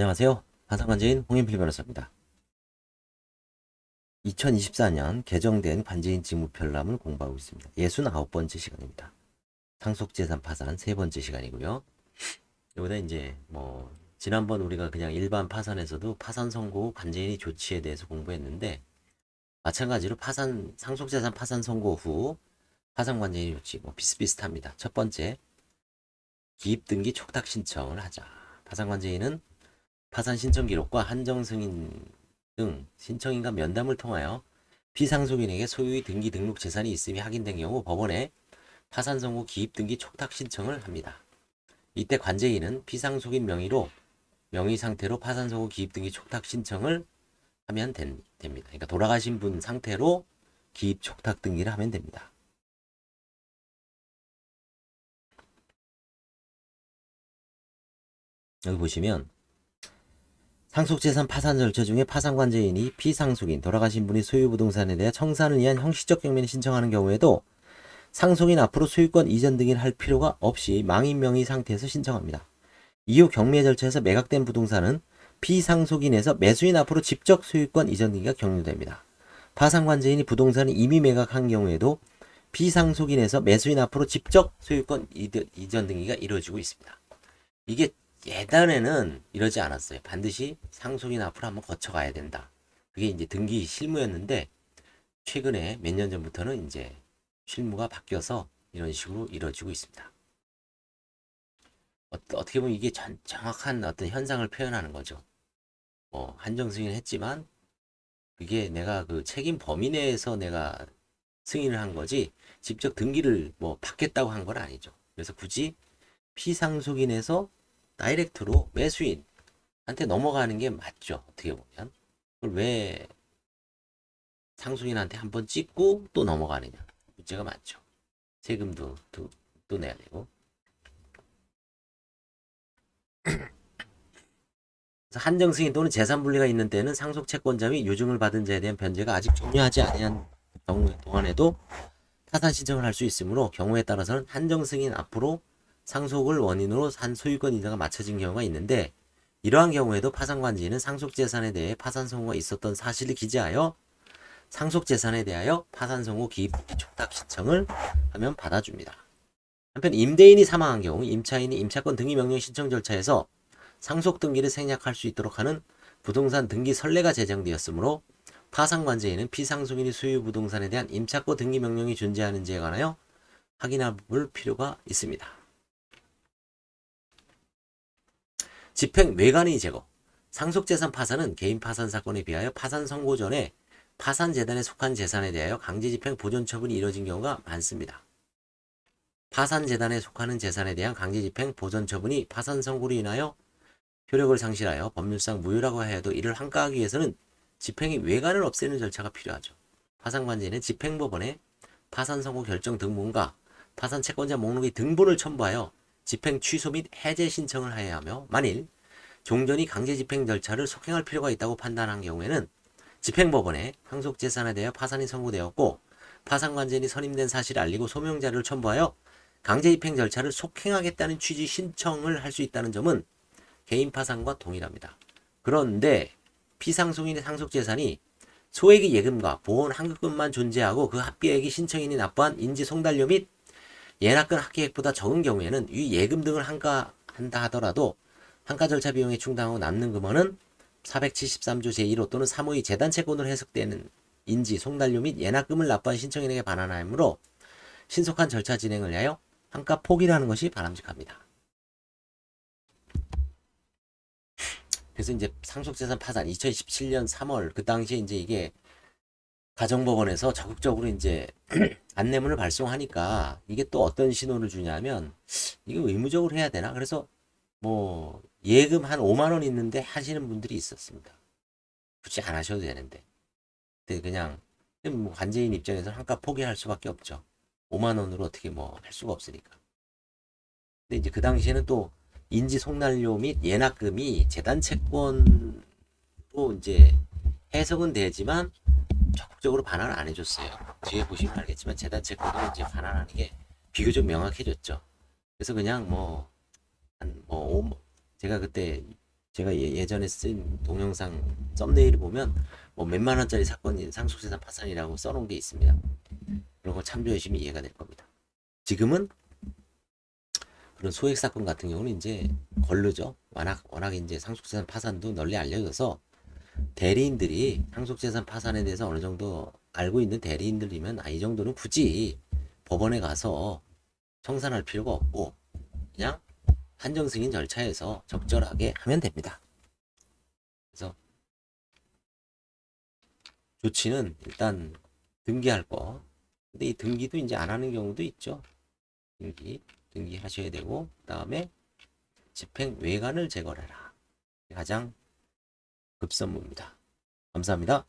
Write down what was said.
안녕하세요. 파산관제인 홍인필 변호사입니다. 2024년 개정된 관제인 직무편람을 공부하고 있습니다. 69번째 시간입니다. 상속재산 파산 세 번째 시간이고요. 여기다 이제 지난번 우리가 그냥 일반 파산에서도 파산 선고 후 관제인이 조치에 대해서 공부했는데, 마찬가지로 상속재산 파산 선고 후 파산 관제인이 조치 비슷비슷합니다. 첫 번째, 기입 등기 촉탁 신청을 하자. 파산 관제인은 파산 신청 기록과 한정 승인 등 신청인과 면담을 통하여 피상속인에게 소유의 등기 등록 재산이 있음이 확인된 경우 법원에 파산 선고 기입 등기 촉탁 신청을 합니다. 이때 관제인은 피상속인 명의 상태로 파산 선고 기입 등기 촉탁 신청을 하면 됩니다. 그러니까 돌아가신 분 상태로 기입 촉탁 등기를 하면 됩니다. 여기 보시면 상속재산 파산 절차 중에 파산관제인이 피상속인, 돌아가신 분이 소유 부동산에 대해 청산을 위한 형식적 경매를 신청하는 경우에도 상속인 앞으로 소유권 이전 등기를 할 필요가 없이 망인 명의 상태에서 신청합니다. 이후 경매 절차에서 매각된 부동산은 피상속인에서 매수인 앞으로 직접 소유권 이전 등기가 격려됩니다. 파산관제인이 부동산을 이미 매각한 경우에도 피상속인에서 매수인 앞으로 직접 소유권 이전 등기가 이루어지고 있습니다. 이게 예전에는 이러지 않았어요. 반드시 상속인 앞으로 한번 거쳐가야 된다. 그게 이제 등기 실무였는데, 최근에 몇 년 전부터는 이제 실무가 바뀌어서 이런 식으로 이루어지고 있습니다. 어떻게 보면 이게 정확한 어떤 현상을 표현하는 거죠. 한정 승인을 했지만 그게 내가 그 책임 범위 내에서 내가 승인을 한 거지 직접 등기를 받겠다고 한 건 아니죠. 그래서 굳이 피상속인에서 다이렉트로 매수인한테 넘어가는 게 맞죠. 어떻게 보면. 그걸 왜 상속인한테 한번 찍고 또 넘어가느냐. 문제가 많죠. 세금도 또 내야 되고. 그래서 한정 승인 또는 재산 분리가 있는 때는 상속 채권자 및 유증을 받은 자에 대한 변제가 아직 종료하지 아니한 경우 동안에도 타산 신청을 할 수 있으므로, 경우에 따라서는 한정 승인 앞으로 상속을 원인으로 한 소유권 이전가 맞춰진 경우가 있는데, 이러한 경우에도 파산관제인은 상속재산에 대해 파산 선고가 있었던 사실을 기재하여 상속재산에 대하여 파산 선고 기입 촉탁 신청을 하면 받아줍니다. 한편 임대인이 사망한 경우 임차인이 임차권 등기 명령 신청 절차에서 상속 등기를 생략할 수 있도록 하는 부동산 등기 선례가 제정되었으므로, 파산관제인은 피상속인이 소유 부동산에 대한 임차권 등기 명령이 존재하는지에 관하여 확인해 볼 필요가 있습니다. 집행 외관의 제거. 상속재산 파산은 개인 파산 사건에 비하여 파산 선고 전에 파산재단에 속한 재산에 대하여 강제집행 보존 처분이 이뤄진 경우가 많습니다. 파산재단에 속하는 재산에 대한 강제집행 보존 처분이 파산 선고로 인하여 효력을 상실하여 법률상 무효라고 해도 이를 환가하기 위해서는 집행의 외관을 없애는 절차가 필요하죠. 파산관제인은 집행법원에 파산 선고 결정 등본과 파산 채권자 목록의 등본을 첨부하여 집행 취소 및 해제 신청을 해야 하며, 만일 종전이 강제 집행 절차를 속행할 필요가 있다고 판단한 경우에는 집행법원에 상속재산에 대해 파산이 선고되었고 파산관제인이 선임된 사실을 알리고 소명자료를 첨부하여 강제 집행 절차를 속행하겠다는 취지 신청을 할 수 있다는 점은 개인 파산과 동일합니다. 그런데 피상속인의 상속재산이 소액의 예금과 보험 환급금만 존재하고 그 합계액이 신청인이 납부한 인지 송달료 및 예납금 합계액보다 적은 경우에는 이 예금 등을 환가한다 하더라도 환가 절차 비용에 충당하고 남는 금원은 473조 제1호 또는 3호의 재단 채권으로 해석되는 인지 송달료 및 예납금을 납부한 신청인에게 반환하므로 신속한 절차 진행을 위하여 환가 포기를 하는 것이 바람직합니다. 그래서 이제 상속재산 파산 2017년 3월 그 당시에 이제 이게 가정법원에서 적극적으로 이제 안내문을 발송하니까, 이게 또 어떤 신호를 주냐면 이거 의무적으로 해야 되나? 그래서 예금 한 5만 원 있는데 하시는 분들이 있었습니다. 굳이 안 하셔도 되는데. 근데 그냥 관제인 입장에서 환가 포기할 수밖에 없죠. 5만 원으로 어떻게 할 수가 없으니까. 근데 이제 그 당시에는 또 인지 송달료 및 예납금이 재단 채권으로 이제 해석은 되지만 적극적으로 반환을 안 해줬어요. 뒤에 보시면 알겠지만 재단 채권으로 이제 반환하는 게 비교적 명확해졌죠. 그래서 그냥 제가 그때 제가 예전에 쓴 동영상 썸네일을 보면 뭐 몇만 원짜리 사건이 상속재산 파산이라고 써놓은 게 있습니다. 그런 거 참조하시면 이해가 될 겁니다. 지금은 그런 소액 사건 같은 경우는 이제 걸르죠. 워낙 이제 상속재산 파산도 널리 알려져서 대리인들이 상속재산 파산에 대해서 어느 정도 알고 있는 대리인들이면 이 정도는 굳이 법원에 가서 청산할 필요가 없고 그냥 한정승인 절차에서 적절하게 하면 됩니다. 그래서 조치는 일단 등기할 거. 근데 이 등기도 이제 안 하는 경우도 있죠. 등기 하셔야 되고, 그 다음에 집행 외관을 제거해라. 가장 급선무입니다. 감사합니다.